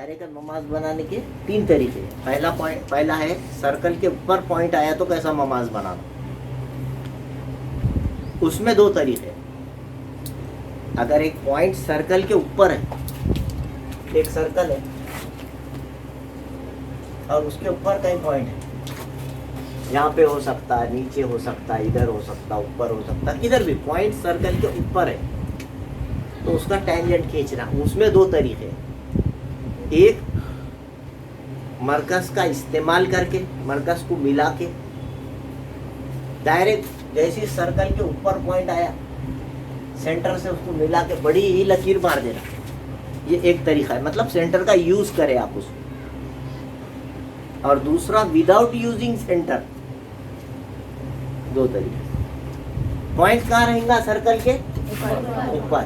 दायरे का ममाज बनाने के 3 तरीके हैं। पहला है सर्कल के ऊपर पॉइंट आया तो कैसा ममाज बनाना, उसमें 2 तरीके। अगर एक पॉइंट सर्कल के ऊपर है, एक सर्कल है और उसके ऊपर कई पॉइंट है, यहाँ पे हो सकता है, नीचे हो सकता है, इधर हो सकता है, ऊपर हो सकता है, इधर भी पॉइंट सर्कल के ऊपर है तो उसका टेंजेंट खींचना। उसमें 2 तरीके हैं। एक मरकज का इस्तेमाल करके, मरकज को मिला के डायरेक्ट जैसे सर्कल के ऊपर पॉइंट आया सेंटर से उसको मिला के बड़ी ही लकीर मार देना, ये एक तरीका है। मतलब सेंटर का यूज करें आप उसको। और दूसरा विदाउट यूजिंग सेंटर, 2 तरीके। पॉइंट कहाँ रहेगा सर्कल के ऊपर।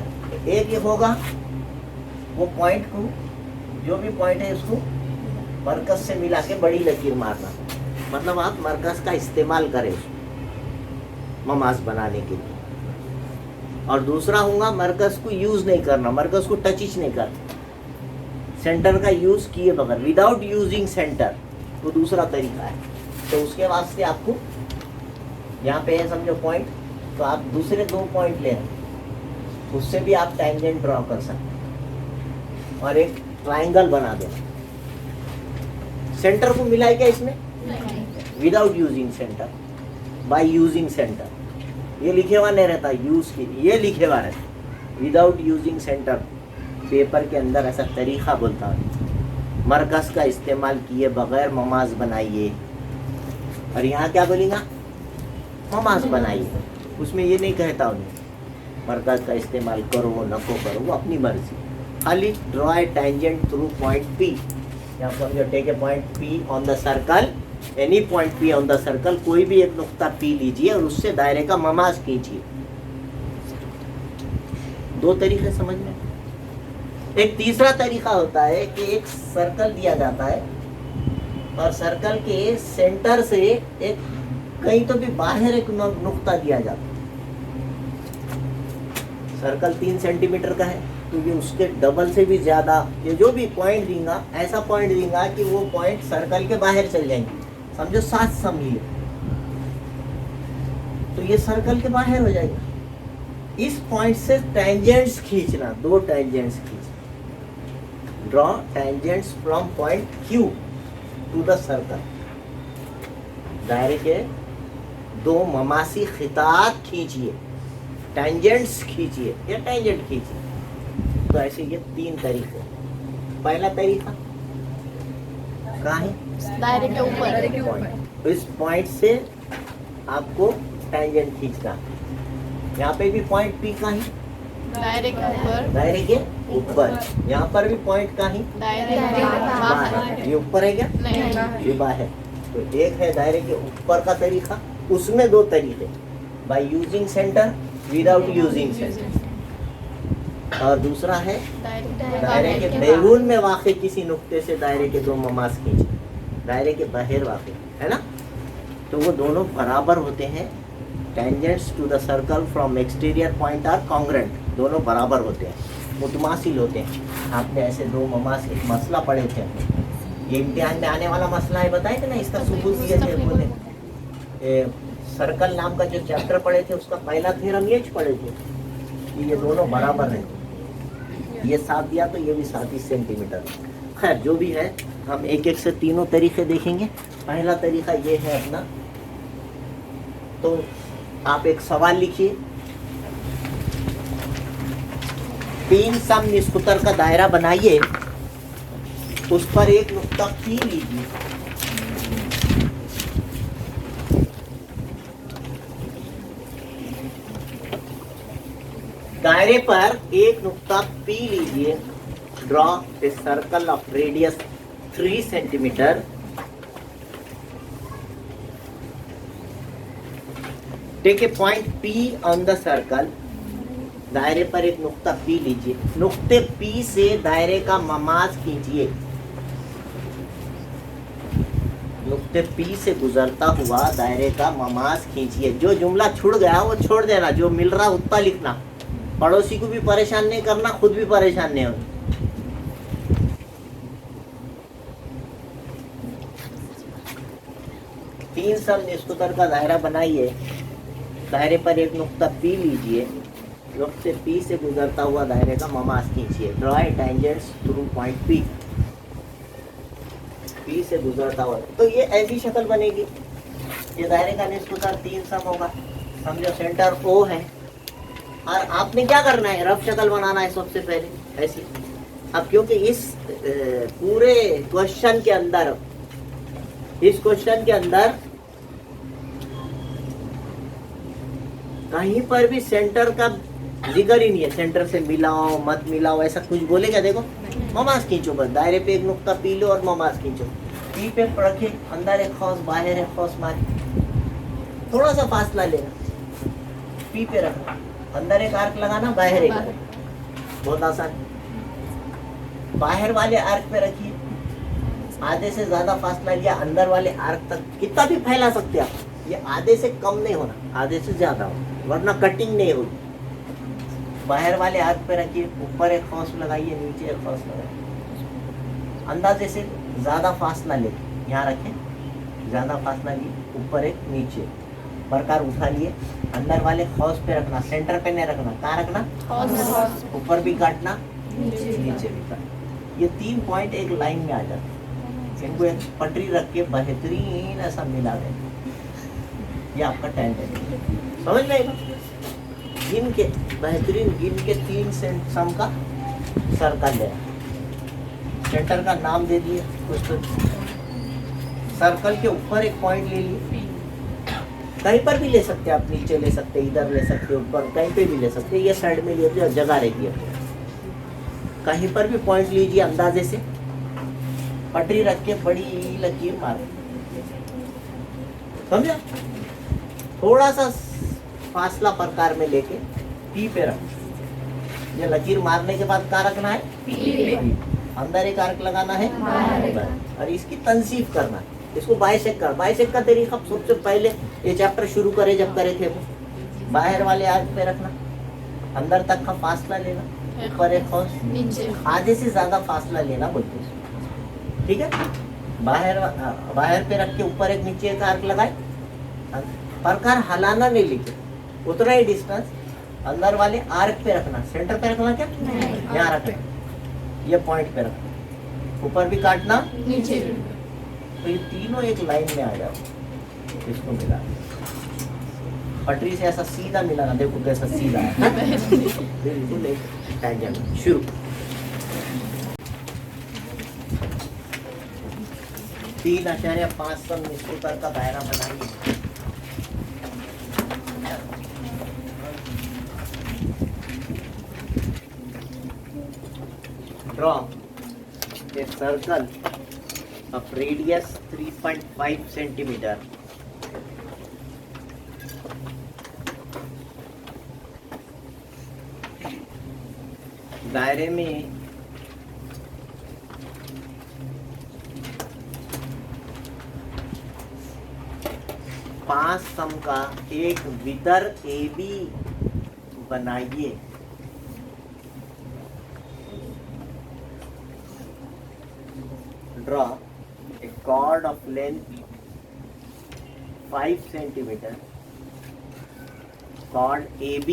एक ये होगा वो पॉइंट को, जो भी पॉइंट है उसको मरकज से मिला के बड़ी लकीर मारना, मतलब आप मरकज का इस्तेमाल करें उसको ममाज बनाने के लिए। और दूसरा होगा मरकज को यूज नहीं करना, मरकज को टचिच नहीं करना, सेंटर का यूज किए बगैर, विदाउट यूजिंग सेंटर, वो दूसरा तरीका है। तो उसके वास्ते आपको यहाँ पे है समझो पॉइंट, तो आप दूसरे 2 पॉइंट ले रहे, उससे भी आप टेंजेंट ड्रॉ कर सकते हैं और एक ट्राइंगल बना देना। सेंटर को मिलाए क्या इसमें? Without using centre, by using centre. ये लिखे हुआ नहीं रहता यूज की, ये लिखे हुआ रहता विदाउट यूजिंग सेंटर। पेपर के अंदर ऐसा तरीका बोलता है, मरकज का इस्तेमाल किए बगैर ममाज बनाइए। और यहाँ क्या बोलेगा? ममाज बनाइए। उसमें ये नहीं कहता उन्हें मरकज का इस्तेमाल करो नको करो, वो अपनी मर्जी। खाली draw a tangent through point P. यहाँ समझो, take a point P on the circle, any point P on the circle, कोई भी एक नुक्ता पी लीजिए और उससे दायरे का ममाज कीजिए। 2 तरीके समझ में। एक तीसरा तरीका होता है कि एक सर्कल दिया जाता है और सर्कल के सेंटर से एक कहीं तो भी बाहर एक नुक्ता दिया जाता है। सर्कल 3 सेंटीमीटर का है तो ये उसके डबल से भी ज्यादा, ये जो भी पॉइंट देगा ऐसा पॉइंट देगा कि वो पॉइंट सर्कल के बाहर चल जाएंगे। समझो 7 समझिए, तो ये सर्कल के बाहर हो जाएगा। इस पॉइंट से टेंजेंट्स खींचना, 2 टेंजेंट्स खींचना। Draw tangents from point Q to the circle. दायरे के 2 ममासी खितात खींचिए, टेंजेंट्स खींचिए या टेंजेंट खींचिए। तो ऐसे ये 3 तरीके। पहला तरीका कहाँ है? दायरे के ऊपर। इस पॉइंट से आपको टेंजेंट खींचना। यहाँ पे भी पॉइंट पी का ही दायरे के ऊपर। दायरे के ऊपर। यहाँ पर भी पॉइंट का ही दायरे के बाहर। ये ऊपर है क्या? नहीं, ये बाहर। तो एक है दायरे के ऊपर का तरीका, उसमें 2 तरीके, by using centre, without using centre. और दूसरा है दायरे के बैरून में वाक़ई किसी नुक्ते से दायरे के 2 ममाज खींचे, दायरे के बाहर वाक़ई है ना। तो वो दोनों बराबर होते हैं। Tangents to the circle from exterior point are congruent, दोनों बराबर होते हैं, मुतमासिल होते हैं। आपने ऐसे 2 ममाज, एक मसला पढ़े थे, ये इम्तिहान में आने वाला मसला है, बताए थे ना, इसका सबूत दिए थे। बोले सर्कल नाम का जो चैप्टर पढ़े थे उसका पहला थ्योरम ये पढ़े थे कि ये दोनों बराबर हैं। ये 7 दिया तो ये भी 7 सेंटीमीटर। खैर जो भी है, हम एक एक से तीनों तरीके देखेंगे। पहला तरीका ये है अपना, तो आप एक सवाल लिखिए। 3 सम निस्कुतर का दायरा बनाइए, उस पर एक नुक्ता पी लीजिए। दायरे पर एक नुक्ता पी लीजिए। Draw a circle of radius 3 centimetre. Take a point P on the circle. दायरे पर एक नुक्ता P लीजिए, नुक्ते P से दायरे का ममाज कीजिए। नुक्ते P से गुजरता हुआ दायरे का ममाज खींचिए। जो जुमला छूट गया वो छोड़ देना, जो मिल रहा उतना लिखना। पड़ोसी को भी परेशान नहीं करना, खुद भी परेशान नहीं होना। तीन सम निष्कुतर का दायरा बनाइए। दायरे पर एक नुक्ता P लीजिए, नुक्ते P से गुजरता हुआ दायरे का Mama's खींचिए। Draw a tangents through point P से गुजरता हुआ, तो ये ऐसी शक्ल बनेगी। ये दायरे का निष्कुतर तीन सम होगा। समझो सेंटर O है और आपने क्या करना है, रफ शक्ल बनाना है सबसे पहले ऐसी। अब क्योंकि इस पूरे क्वेश्चन के अंदर, इस क्वेश्चन के अंदर कहीं पर भी सेंटर का जिक्र ही नहीं है। सेंटर से मिलाओ मत मिलाओ ऐसा कुछ बोलेगा? देखो ममास खींचो, बस दायरे पे एक नुक्ता P लो और ममास खींचो। P पे रखे, अंदर एक खौस बाहर एक खौस मारे, थोड़ा सा फासला लेना, P पे रखना, अंदर एक आर्क लगाना, बाहर एक आर्क, बहुत आसान। बाहर वाले आर्क पे रखिए, आधे से ज्यादा फासला लिया, अंदर वाले आर्क तक कितना भी फैला सकते हैं आप। ये आधे से कम नहीं होना, आधे से ज्यादा हो, वरना कटिंग नहीं होगी। बाहर वाले आर्क पे रखिए, ऊपर एक खौस लगाइए, नीचे एक खौस लगाइए। अंदाजे से ज्यादा फासला ले, यहाँ रखें, ज्यादा फासला लिए, ऊपर एक नीचे, प्रकार उठा लिए, अंदर वाले खौस पे रखना, सेंटर पे नहीं रखना। कहाँ रखना? ऊपर भी काटना, नीचे भी काटना। ये 3 पॉइंट एक लाइन में आ जाते हैं। इनको एक पटरी रख के बेहतरीन ऐसा मिला दें, ये आपका टेंजेंट है। समझ में आएगा? गिन के बेहतरीन, गिन के 3 सम का सर्कल है। सेंटर का नाम दे दिए कुछ तो, सर्कल के ऊपर एक पॉइंट ले लिए, कहीं पर भी ले सकते हैं आप, नीचे ले सकते हैं, इधर ले सकते हैं, ऊपर कहीं पे भी ले सकते हैं। ये साइड में ले दिया, जगह रहती है, कहीं पर भी पॉइंट लीजिए, अंदाजे से पटरी रख के बड़ी लकीर मारे, समझा? थोड़ा सा फासला प्रकार में लेके P पे रख। ये लकीर मारने के बाद कहाँ रखना है? P। अंदर एक आर्क लगाना है और इसकी तंसीफ करना है। इसको बाइसेक्ट कर, बाइसेक्ट का तरीका सबसे पहले ये चैप्टर शुरू करे जब करे थे वो, बाहर वाले आर्क पे रखना, अंदर तक का फासला लेना, ऊपर एक खौस, आधे से ज्यादा फासला लेना बोलते हैं, ठीक है? बाहर पे रख के ऊपर एक नीचे एक आर्क लगाए, प्रकार हलाना नहीं, लिखे उतना ही डिस्टेंस अंदर वाले आर्क पे रखना। सेंटर पे रखना क्या? यहाँ रखना, ये पॉइंट पे रखना, ऊपर भी काटना, नीचे भी। तो ये तीनों एक लाइन में आ जाओ, इसको मिला पटरी से ऐसा सीधा मिलाना। देखो कैसा सीधा है, बिल्कुल एक टेंजेंट। शुरू। तीन आचार्य 5 सम निष्कुतर का दायरा बनाइए। Draw a circle of radius 3.5 centimeter. दायरे में पांच सम का एक वितर AB बनाइए। Draw a chord of length 5 centimeter. Chord AB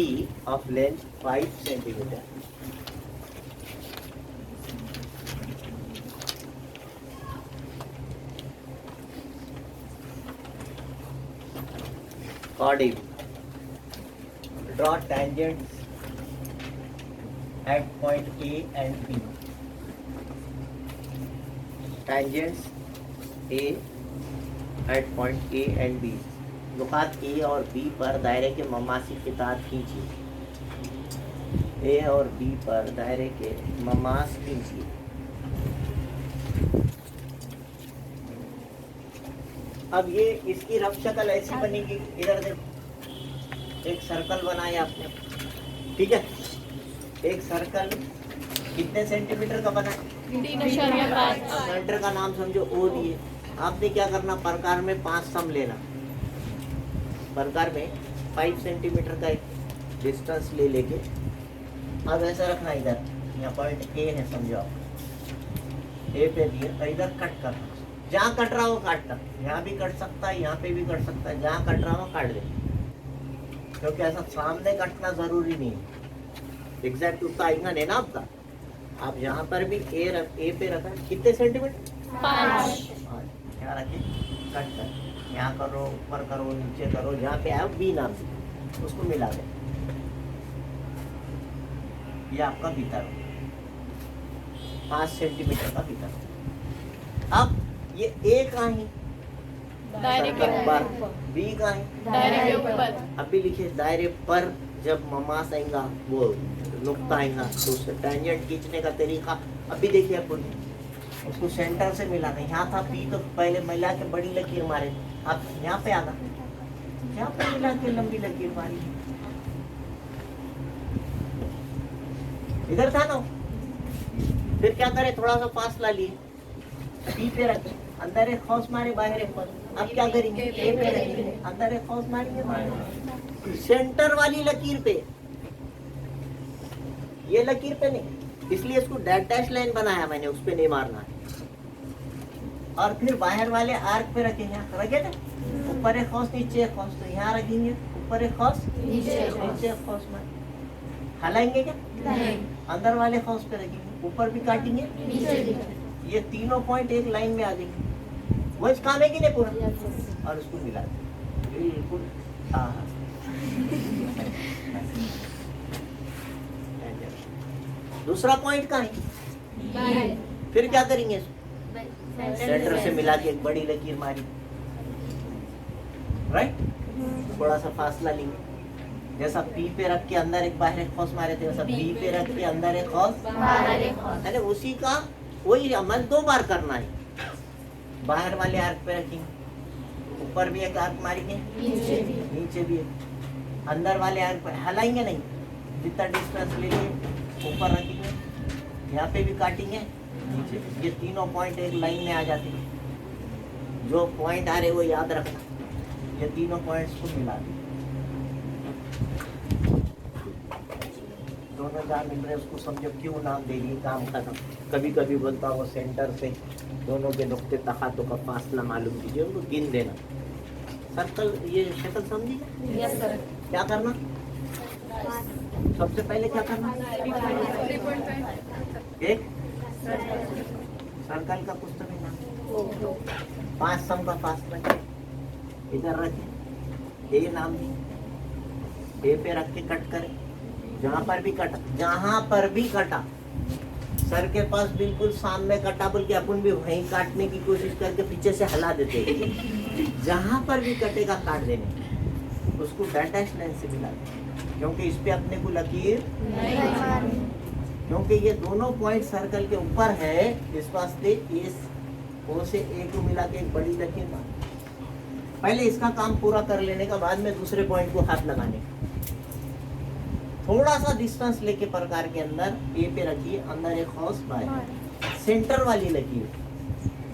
of length 5 centimeter. Chord AB. Draw tangents at point A and B. Tangents A at point A and B. नुकात A और B पर दायरे के ममासी खिताब खींचिए। A और B पर दायरे के Mama's खींचिए। अब ये इसकी रफ शक्ल ऐसी बनेगी, इधर देखो, एक सर्कल बनाया आपने, ठीक है? एक सर्कल कितने सेंटीमीटर का बना? 3.5। सेंटर का नाम समझो O दिए। आपने क्या करना, प्रकार में 5 सम लेना, प्रकार में 5 सेंटीमीटर का एक डिस्टेंस ले लेके अब ऐसा रखना, इधर यहाँ पॉइंट A है समझो आप, A पे दिए, इधर कट करना, जहाँ कट रहा हो काटना, यहाँ भी कट सकता है, यहाँ पे भी कट सकता है, जहाँ कट रहा हो काट दे, क्योंकि ऐसा सामने कटना जरूरी नहीं है। एग्जैक्ट उतना आएगा नहीं ना आपका। आप यहाँ पर भी ए पे रखा, कितने सेंटीमीटर? 5 यहाँ रखे, कट कर, यहाँ करो, ऊपर करो, नीचे करो, जहाँ पे आए बी नाम से उसको मिला दे। ये आपका भीतर 5 सेंटीमीटर का भीतर। अब ये ए का है, दायरे के ऊपर, ऊपर, बी का है, दायरे के ऊपर, अभी लिखिए दायरे पर जब ममास आएगा वो नुक्ता आएगा तो उससे टेंजेंट खींचने का तरीका अभी देखिए अपन उसको सेंटर से मिलाना। यहाँ था पी तो पहले मिला के बड़ी लकीर मारे, अब यहाँ पे आना, यहाँ पे मिला के लंबी लकीर मारी, इधर था ना। फिर क्या करे, थोड़ा सा फासला लिए, पी पे रखे, अंदर एक खौस मारे, बाहर एक खौस। अब क्या करेंगे, ए पे रखेंगे, अंदर एक खौस मारेंगे, बाहर सेंटर वाली लकीर पे, ये लकीर पे नहीं, इसलिए इसको डैश लाइन बनाया मैंने, उस पे नहीं मारना है। और फिर बाहर वाले आर्क पे रखेंगे, रखे थे ऊपर एक खौस नीचे एक खौस, तो यहाँ रखेंगे ऊपर एक खौस नीचे एक खौस मार, हलाएंगे क्या? अंदर वाले खौस पे रखेंगे, ऊपर भी काटेंगे, ये तीनों पॉइंट एक लाइन में आ जाएंगे। वो इस काम है कि नहीं पूरा, और उसको मिला दें बिल्कुल। हाँ दूसरा पॉइंट कहाँ है, फिर क्या करेंगे, सेंटर से मिला के एक बड़ी लकीर मारी, राइट, थोड़ा सा फासला लेंगे, जैसा पी पे रख के अंदर एक बाहर एक खौस मारे थे, वैसा बी पे रख के अंदर एक खौस, अरे उसी का वही अमल 2 बार करना है। बाहर वाले आर्क पे रखेंगे, ऊपर भी एक आर्क मारेंगे, नीचे भी एक, अंदर वाले आर्क पे हलाएंगे नहीं, जितना डिस्टेंस लेंगे ऊपर रखेंगे, यहाँ पे भी काटेंगे, नीचे भी। ये तीनों पॉइंट एक लाइन में आ जाते हैं। जो पॉइंट आ रहे वो याद रखना, ये तीनों पॉइंट्स को मिला दें, दोनों जहाँ मिल रहे उसको समझो क्यों नाम देगी, काम खत्म। कभी कभी बोलता हूँ सेंटर से दोनों के नुक्ते तखातों का फासला मालूम कीजिए, उनको गिन देना। सर्कल ये शक्ल समझी, क्या करना, सबसे पहले क्या करना, एक सर्कल का कुछ तो भी नाम, 5 सम का फासला इधर रखे, ए नाम दी, ए पे रख के कट करें, जहाँ पर भी कटा, जहाँ पर भी कटा, सर के पास बिल्कुल सामने कटा, बल्कि अपन भी वहीं काटने की कोशिश करके पीछे से हला देते हैं। जहाँ पर भी कटेगा काट देने, उसको डैश लाइन से मिला दें, क्योंकि इस पे अपने को लकीर नहीं, क्योंकि ये दोनों पॉइंट सर्कल के ऊपर है, इस वास्ते इस ओ से ए को मिला के एक बड़ी लकीर मार। पहले इसका काम पूरा कर लेने का बाद में दूसरे पॉइंट को हाथ लगाने का। थोड़ा सा डिस्टेंस लेके प्रकार के अंदर ए पे रखिए, अंदर एक हौस बाहर, सेंटर वाली लकीर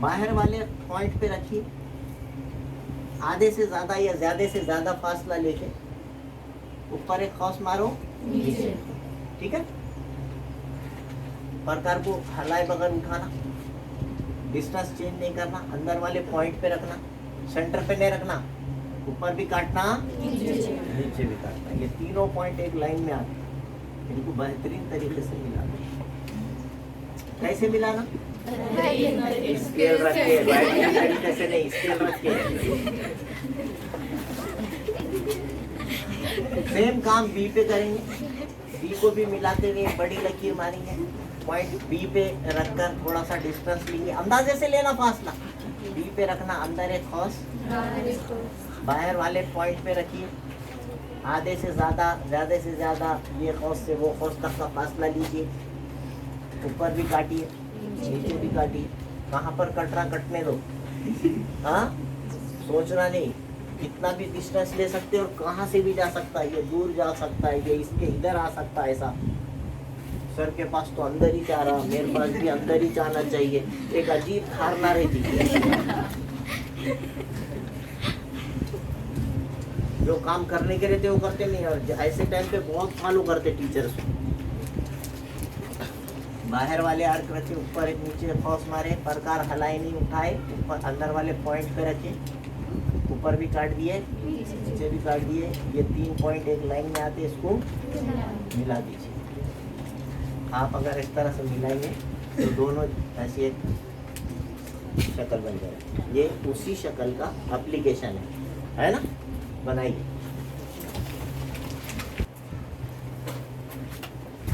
बाहर वाले पॉइंट पे रखिए, आधे से ज्यादा या ज्यादा से ज्यादा फासला लेके ऊपर एक हौस मारो, ठीक है। प्रकार को हलाए बगैर उठाना, डिस्टेंस चेंज नहीं करना, अंदर वाले पॉइंट पे रखना, सेंटर पे नहीं रखना, ऊपर भी काटना, नीचे भी काटना। ये तीनों पॉइंट एक लाइन में आते हैं, इनको बेहतरीन तरीके से मिलाना। कैसे मिलाना, स्केल रख के, बेहतरीन तरीके से नहीं, स्केल रख के। सेम काम बी पे करेंगे, बी को भी मिलाते हुए बड़ी लकीर मारेंगे, पॉइंट बी पे रखकर थोड़ा सा डिस्टेंस लेंगे, अंदाजे से लेना फासला, बी पे रखना, अंदर एक खौस, बाहर वाले पॉइंट पे रखिए, आधे से ज्यादा से ज्यादा ये खौस से वो खौस तक का फासला लीजिए, ऊपर भी काटिए, नीचे भी काटिए, कहाँ पर कट रहा कटने दो, हाँ सोचना नहीं, कितना भी डिस्टेंस ले सकते और कहाँ से भी जा सकता है, ये दूर जा सकता है, ये इसके इधर आ सकता है, ऐसा सर के पास तो अंदर ही जा रहा, मेरे पास भी अंदर ही जाना चाहिए, एक अजीब धारणा रहती है। जो काम करने के रहते वो करते नहीं, और ऐसे टाइम पे बहुत फॉलो करते टीचर्स। बाहर वाले आर्क रखे, ऊपर एक नीचे फोर्स मारे, प्रकार हलाए नहीं उठाए, ऊपर अंदर वाले पॉइंट पे रखे, ऊपर भी काट दिए नीचे भी काट दिए, ये 3 पॉइंट एक लाइन में आते, इसको मिला दीजिए। आप अगर इस तरह से मिलाएंगे तो दोनों ऐसी एक शक्ल बन जाएगी। ये उसी शक्ल का एप्लीकेशन है ना? बनाइए।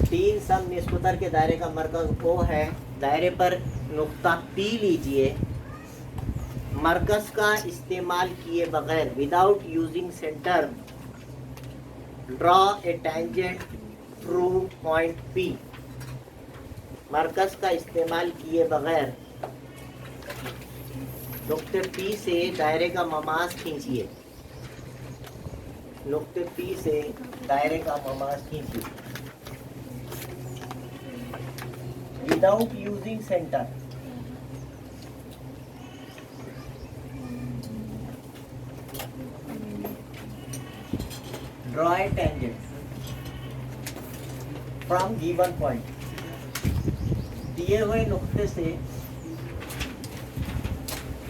3 सम निस्बतर के दायरे का मरकज O है। दायरे पर नुक्ता P लीजिए, मरकज का इस्तेमाल किए बगैर, without using centre, draw a tangent through point P। मरकज का इस्तेमाल किए बगैर नुक्ते P से दायरे का ममाज खींचिए, नुक्ते P से दायरे का ममाज खींचिए without using centre. Draw a tangent from given point. दिए हुए नुक्ते से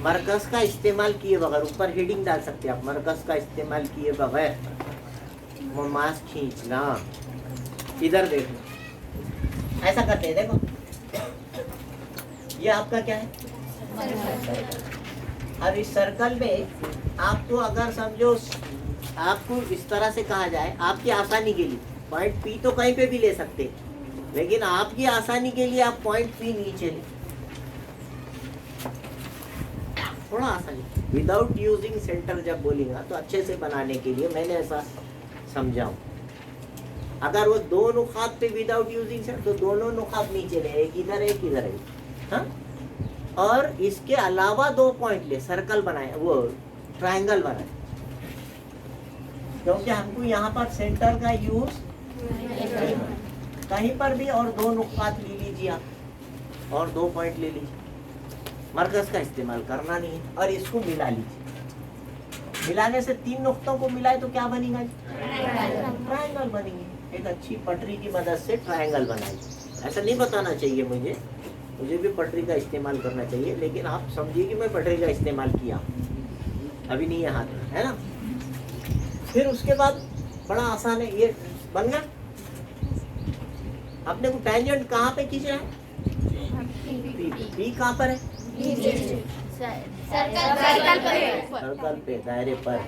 मरकज का इस्तेमाल किए बगैर, ऊपर हेडिंग डाल सकते हैं आप, मरकज का इस्तेमाल किए बगैर ममाज खींचना। इधर देखो, ऐसा करते हैं, देखो ये आपका क्या है? अब इस सर्कल में आपको अगर समझो, आपको इस तरह से कहा जाए, आपकी आसानी के लिए पॉइंट P तो कहीं पे भी ले सकते, लेकिन आपकी आसानी के लिए आप पॉइंट P नीचे लें, थोड़ा आसानी। विदाउट यूजिंग सेंटर जब बोलेगा तो अच्छे से बनाने के लिए मैंने ऐसा समझाऊं। अगर वो दो नुकात पे विदाउट यूजिंग सेंटर, तो दोनों नुकात नीचे ले, एक इधर एक इधर है, हाँ? और इसके अलावा 2 पॉइंट ले, सर्कल बनाए, वो ट्रायंगल बनाए, क्योंकि हमको यहाँ पर सेंटर का यूज कहीं पर भी, और 2 नुकात ले लीजिए आप, और 2 पॉइंट ले लीजिए, मरकज का इस्तेमाल करना नहीं है, और इसको मिला लीजिए। मिलाने से 3 नुक्तों को मिलाए तो क्या बनेगा? ट्रायंगल बनेंगे। एक अच्छी पटरी की मदद से ट्रायंगल बनाए। ऐसा नहीं बताना चाहिए मुझे भी पटरी का इस्तेमाल करना चाहिए, लेकिन आप समझिए कि मैं पटरी का इस्तेमाल किया, अभी नहीं है हाथ में, है ना? फिर उसके बाद बड़ा आसान है, ये बन गया। अपने को टेंजेंट कहाँ पे खींचना है? P कहाँ पर है? सर्कल पे, दायरे पर।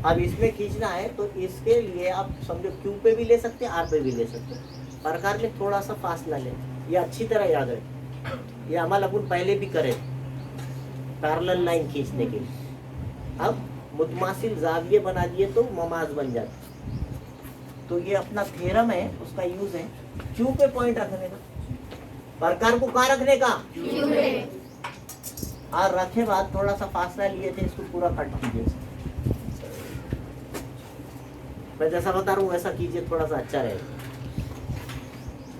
अब इसमें खींचना है तो इसके लिए आप समझो Q पे भी ले सकते हैं, R पे भी ले सकते हैं। प्रकार में थोड़ा सा फासला ले, ये अच्छी तरह याद रखें। ये अमल अपन पहले भी करे, पैरेलल लाइन खींचने के लिए। अब मुतमासिल जाविये बना दिए तो ममाज बन जाते। तो ये अपना थ्योरम है, उसका यूज है Q पे पॉइंट रखने का, प्रकार को कहाँ रखने का? Q पे। और रखे बाद थोड़ा सा फासला लिए थे, इसको पूरा कट कीजिए। मैं जैसा बता रहा हूँ वैसा कीजिए, थोड़ा सा अच्छा रहेगा।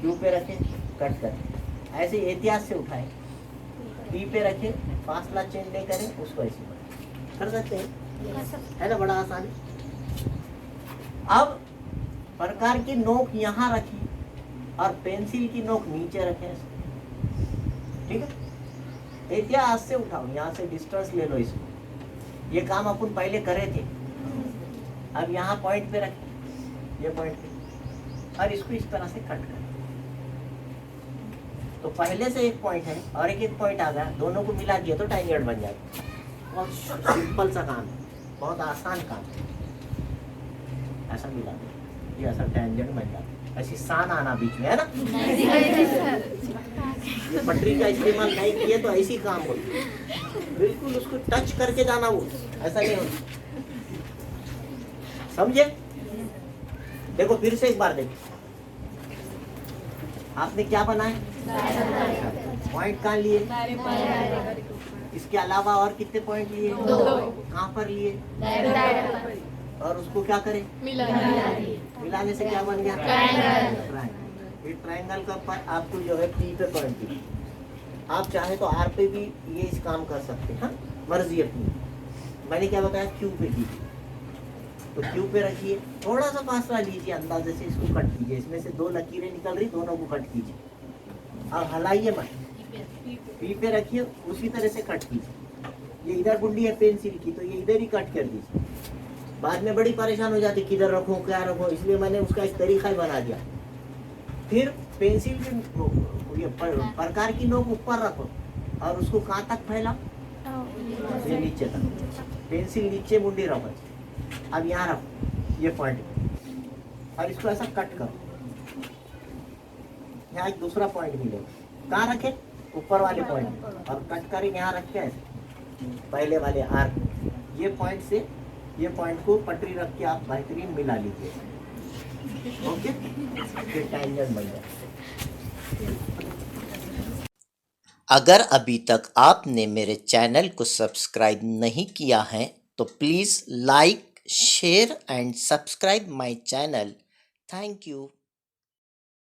Q पे रखे, कट करें, ऐसे एहतियात से उठाएं। P पे रखे, फासला चेंज नहीं करें, उसको ऐसे कर सकते हैं, है ना? बड़ा आसान है। अब प्रकार की नोक यहाँ रखी और पेंसिल की नोक नीचे रखें, ठीक है? एहतियात से उठाओ, यहाँ से डिस्टेंस ले लो इसको। ये काम अपन पहले करे थे। अब यहाँ पॉइंट पे रखें, ये पॉइंट पे, और इसको इस तरह से कट करें। तो पहले से एक पॉइंट है और एक पॉइंट आ गया, दोनों को मिला दिया तो टेंजेंट बन जाएगा। बहुत सिंपल सा काम है, बहुत आसान काम है। ऐसा मिला दो, ये ऐसा टेंजेंट बन जाता है। ऐसी सान आना बीच में, है ना? ये पटरी का इस्तेमाल नहीं किए तो ऐसी काम होती है, बिल्कुल उसको टच करके जाना, वो ऐसा नहीं होता। समझे? देखो फिर से एक बार देखो, आपने क्या बनाया? पॉइंट कहाँ लिए? इसके अलावा और कितने पॉइंट लिए? 2। कहाँ पर लिए? और उसको क्या करें? मिलाने से क्या बन गया? ट्रायंगल। ये ट्रायंगल का पर आपको जो है P पे पॉइंट दिए। आप चाहे तो R पे भी ये इस काम कर सकते हैं, हाँ? मर्जी अपनी। मैंने क्या बताया? Q पे कीजिए, तो Q पे रखिए, थोड़ा सा फासला लीजिए, अंदाजे से इसको कट कीजिए। इसमें से 2 लकीरें निकल रही, दोनों को कट कीजिए। अब हलाइए मत, पी पे रखिए, उसी तरह से कट कीजिए। ये इधर गुंडी है पेंसिल की, तो ये इधर ही कट कर दीजिए। बाद में बड़ी परेशान हो जाती किधर रखूं क्या रखूं, इसलिए मैंने उसका एक तरीका ही बना दिया। फिर पेंसिल की ये प्रकार की नोक ऊपर रखो और उसको कहाँ तक फैलाओ, ये नीचे तक। पेंसिल नीचे मुंडी रखो, अब यहाँ रखो ये पॉइंट और इसको ऐसा कट करो। यहाँ एक दूसरा पॉइंट मिलेगा, कहाँ रखे, ऊपर वाले पॉइंट, और कट कर यहाँ रख के ऐसे पहले वाले आर्क, ये पॉइंट से ये पॉइंट को पटरी रख के आप बेहतरीन मिला लीजिए। ओके, फिर टैंजेंट बन जाए। अगर अभी तक आपने मेरे चैनल को सब्सक्राइब नहीं किया है तो please like, share and subscribe my channel. Thank you.